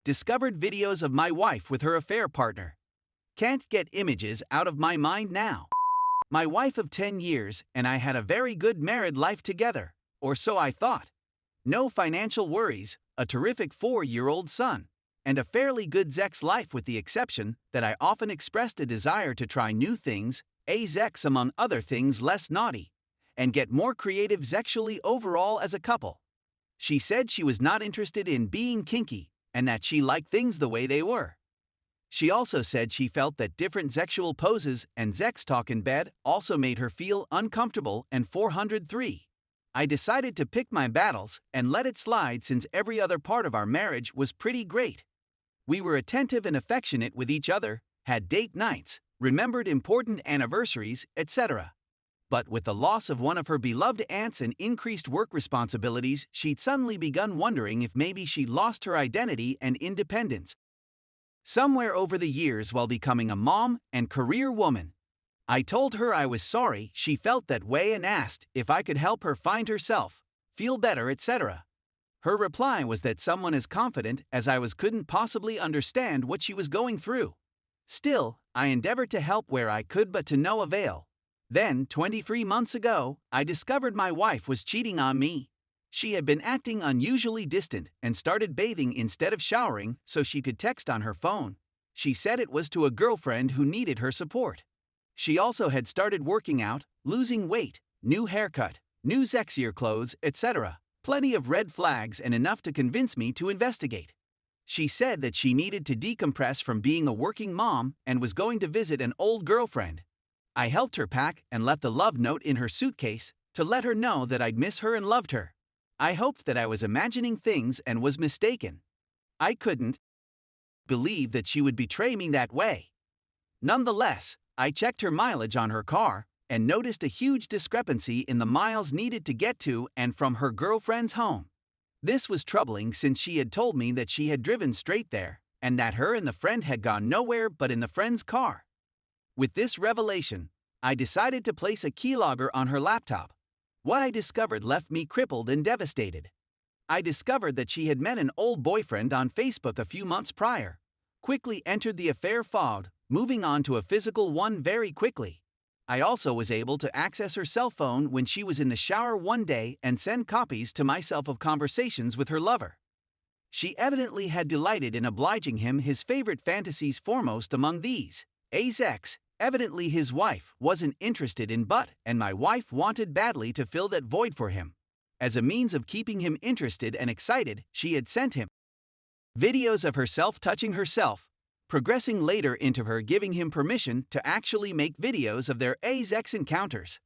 Discovered videos of my wife with her affair partner. Can't get images out of my mind now. My wife of 10 years and I had a very good married life together, or so I thought. No financial worries, a terrific 4-year-old son, and a fairly good sex life with the exception that I often expressed a desire to try new things, sex among other things less naughty, and get more creative sexually overall as a couple. She said she was not interested in being kinky, and that she liked things the way they were. She also said she felt that different sexual poses and sex talk in bed also made her feel uncomfortable and 403. I decided to pick my battles and let it slide since every other part of our marriage was pretty great. We were attentive and affectionate with each other, had date nights, remembered important anniversaries, etc. But with the loss of one of her beloved aunts and increased work responsibilities, she'd suddenly begun wondering if maybe she'd lost her identity and independence. Somewhere over the years while becoming a mom and career woman. I told her I was sorry she felt that way and asked if I could help her find herself, feel better, etc. Her reply was that someone as confident as I was couldn't possibly understand what she was going through. Still, I endeavored to help where I could, but to no avail. Then, 23 months ago, I discovered my wife was cheating on me. She had been acting unusually distant and started bathing instead of showering so she could text on her phone. She said it was to a girlfriend who needed her support. She also had started working out, losing weight, new haircut, new sexier clothes, etc. Plenty of red flags and enough to convince me to investigate. She said that she needed to decompress from being a working mom and was going to visit an old girlfriend. I helped her pack and left a love note in her suitcase to let her know that I'd miss her and loved her. I hoped that I was imagining things and was mistaken. I couldn't believe that she would betray me that way. Nonetheless, I checked her mileage on her car and noticed a huge discrepancy in the miles needed to get to and from her girlfriend's home. This was troubling since she had told me that she had driven straight there and that her and the friend had gone nowhere but in the friend's car. With this revelation, I decided to place a keylogger on her laptop. What I discovered left me crippled and devastated. I discovered that she had met an old boyfriend on Facebook a few months prior, quickly entered the affair fog, moving on to a physical one very quickly. I also was able to access her cell phone when she was in the shower one day and send copies to myself of conversations with her lover. She evidently had delighted in obliging him, his favorite fantasies foremost among these. Sex. Evidently his wife wasn't interested in butt, and my wife wanted badly to fill that void for him. As a means of keeping him interested and excited, she had sent him videos of herself touching herself, progressing later into her giving him permission to actually make videos of their sex encounters.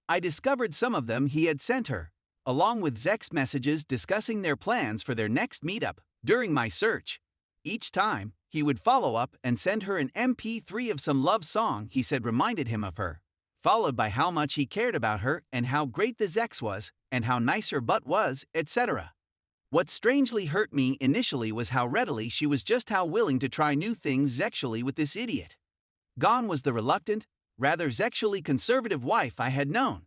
I discovered some of them he had sent her, along with text messages discussing their plans for their next meetup. During my search, each time, he would follow up and send her an MP3 of some love song he said reminded him of her, followed by how much he cared about her and how great the sex was and how nice her butt was, etc. What strangely hurt me initially was how readily she was just how willing to try new things sexually with this idiot. Gone was the reluctant, rather sexually conservative wife I had known.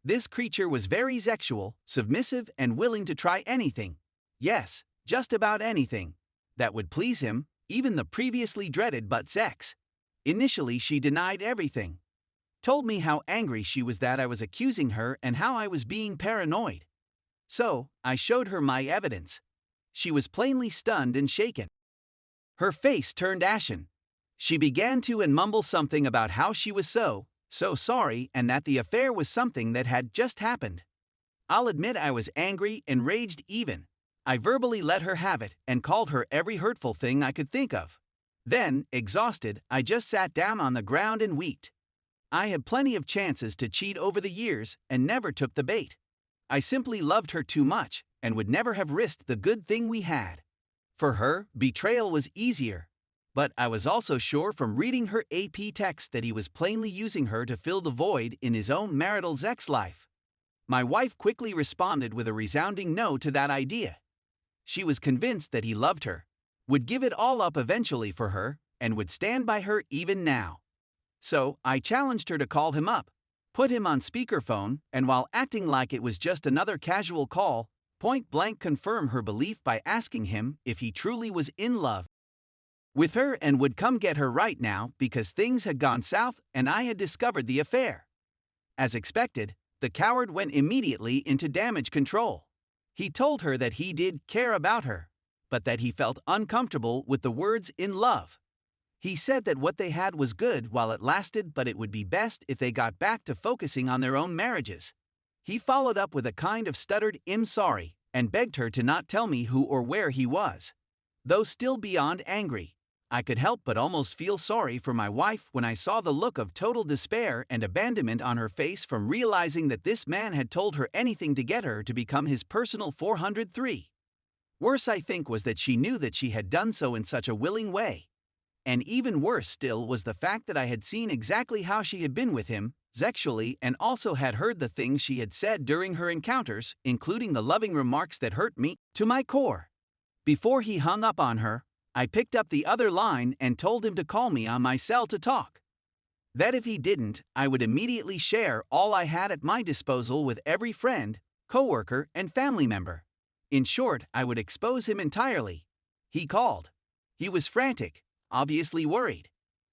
This creature was very sexual, submissive, and willing to try anything. Yes, just about anything that would please him, even the previously dreaded butt sex. Initially, she denied everything. Told me how angry she was that I was accusing her and how I was being paranoid. So, I showed her my evidence. She was plainly stunned and shaken. Her face turned ashen. She began to mumble something about how she was so sorry and that the affair was something that had just happened. I'll admit I was angry, enraged even. I verbally let her have it and called her every hurtful thing I could think of. Then, exhausted, I just sat down on the ground and wept. I had plenty of chances to cheat over the years and never took the bait. I simply loved her too much and would never have risked the good thing we had. For her, betrayal was easier. But I was also sure from reading her AP text that he was plainly using her to fill the void in his own marital sex life. My wife quickly responded with a resounding no to that idea. She was convinced that he loved her, would give it all up eventually for her, and would stand by her even now. So, I challenged her to call him up, put him on speakerphone, and while acting like it was just another casual call, point-blank confirm her belief by asking him if he truly was in love with her and would come get her right now because things had gone south and I had discovered the affair. As expected, the coward went immediately into damage control. He told her that he did care about her, but that he felt uncomfortable with the words "in love." He said that what they had was good while it lasted, but it would be best if they got back to focusing on their own marriages. He followed up with a kind of stuttered "I'm sorry" and begged her to not tell me who or where he was. Though still beyond angry, I could help but almost feel sorry for my wife when I saw the look of total despair and abandonment on her face from realizing that this man had told her anything to get her to become his personal 403. Worse, I think, was that she knew that she had done so in such a willing way. And even worse still was the fact that I had seen exactly how she had been with him, sexually, and also had heard the things she had said during her encounters, including the loving remarks that hurt me to my core. Before he hung up on her, I picked up the other line and told him to call me on my cell to talk. That if he didn't, I would immediately share all I had at my disposal with every friend, coworker, and family member. In short, I would expose him entirely. He called. He was frantic, obviously worried.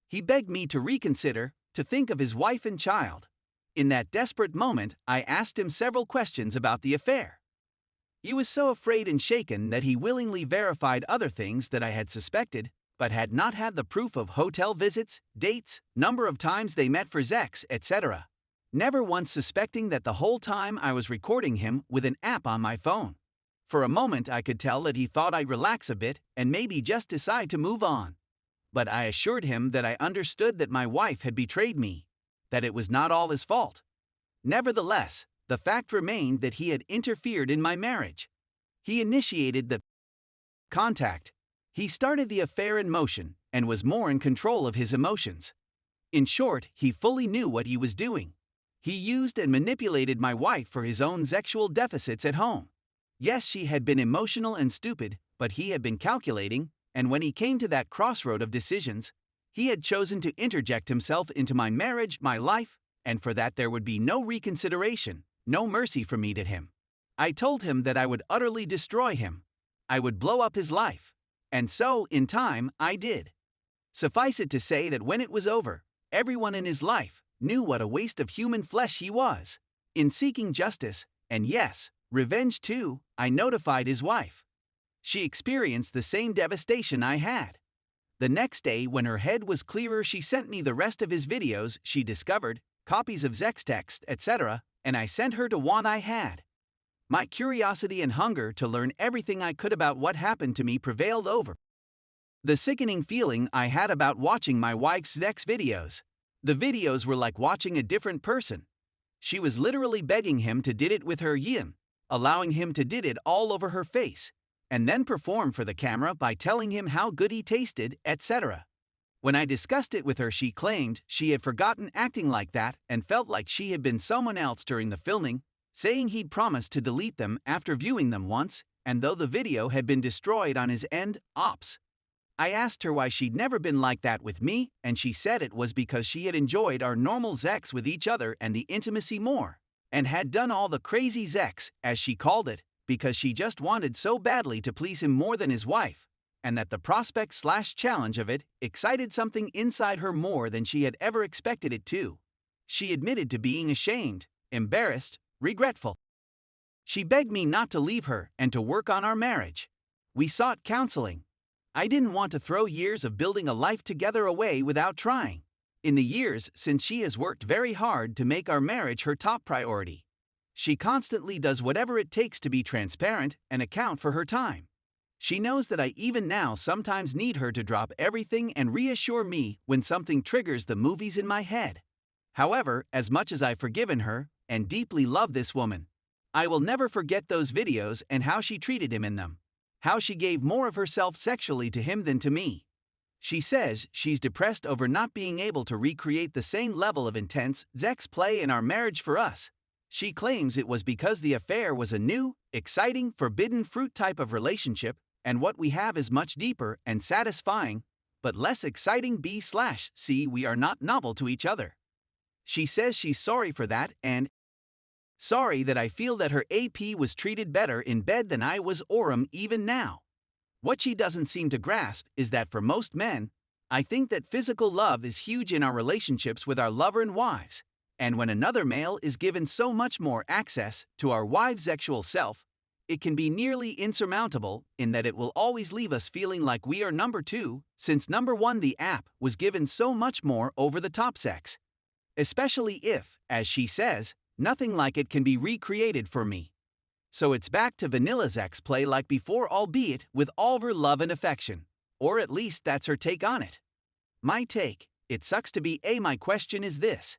He begged me to reconsider, to think of his wife and child. In that desperate moment, I asked him several questions about the affair. He was so afraid and shaken that he willingly verified other things that I had suspected, but had not had the proof of hotel visits, dates, number of times they met for sex, etc. Never once suspecting that the whole time I was recording him with an app on my phone. For a moment I could tell that he thought I'd relax a bit and maybe just decide to move on. But I assured him that I understood that my wife had betrayed me, that it was not all his fault. Nevertheless, the fact remained that he had interfered in my marriage. He initiated the contact. He started the affair in motion and was more in control of his emotions. In short, he fully knew what he was doing. He used and manipulated my wife for his own sexual deficits at home. Yes, she had been emotional and stupid, but he had been calculating, and when he came to that crossroad of decisions, he had chosen to interject himself into my marriage, my life, and for that there would be no reconsideration, no mercy from me to him. I told him that I would utterly destroy him. I would blow up his life. And so, in time, I did. Suffice it to say that when it was over, everyone in his life knew what a waste of human flesh he was. In seeking justice, and yes, revenge too, I notified his wife. She experienced the same devastation I had. The next day, when her head was clearer, she sent me the rest of his videos she discovered, copies of sex text, etc., and I sent her to what I had. My curiosity and hunger to learn everything I could about what happened to me prevailed over the sickening feeling I had about watching my wife's sex videos. The videos were like watching a different person. She was literally begging him to did it with her yin, allowing him to did it all over her face, and then perform for the camera by telling him how good he tasted, etc. When I discussed it with her, she claimed she had forgotten acting like that and felt like she had been someone else during the filming, saying he'd promised to delete them after viewing them once, and though the video had been destroyed on his end, ops. I asked her why she'd never been like that with me, and she said it was because she had enjoyed our normal sex with each other and the intimacy more, and had done all the crazy sex, as she called it, because she just wanted so badly to please him more than his wife, and that the prospect/challenge of it excited something inside her more than she had ever expected it to. She admitted to being ashamed, embarrassed, regretful. She begged me not to leave her and to work on our marriage. We sought counseling. I didn't want to throw years of building a life together away without trying. In the years since, she has worked very hard to make our marriage her top priority. She constantly does whatever it takes to be transparent and account for her time. She knows that I even now sometimes need her to drop everything and reassure me when something triggers the movies in my head. However, as much as I've forgiven her and deeply love this woman, I will never forget those videos and how she treated him in them. How she gave more of herself sexually to him than to me. She says she's depressed over not being able to recreate the same level of intense sex play in our marriage for us. She claims it was because the affair was a new, exciting, forbidden fruit type of relationship, and what we have is much deeper and satisfying, but less exciting. B/C, we are not novel to each other. She says she's sorry for that and Sorry that I feel that her AP was treated better in bed than I was or even now. What she doesn't seem to grasp is that for most men, I think that physical love is huge in our relationships with our lover and wives. And when another male is given so much more access to our wives' sexual self, it can be nearly insurmountable in that it will always leave us feeling like we are number two, since number one the app was given so much more over-the-top sex. Especially if, as she says, nothing like it can be recreated for me. So it's back to vanilla sex play like before, albeit with all her love and affection. Or at least that's her take on it. My take, it sucks to be my question is this.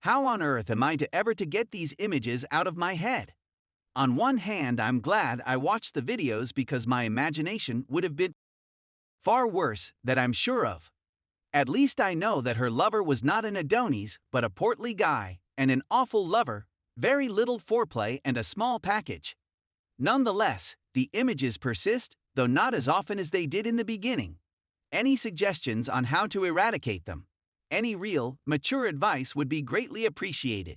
How on earth am I to ever to get these images out of my head? On one hand, I'm glad I watched the videos because my imagination would have been far worse that I'm sure of. At least I know that her lover was not an Adonis but a portly guy, and an awful lover, very little foreplay and a small package. Nonetheless, the images persist, though not as often as they did in the beginning. Any suggestions on how to eradicate them? Any real, mature advice would be greatly appreciated.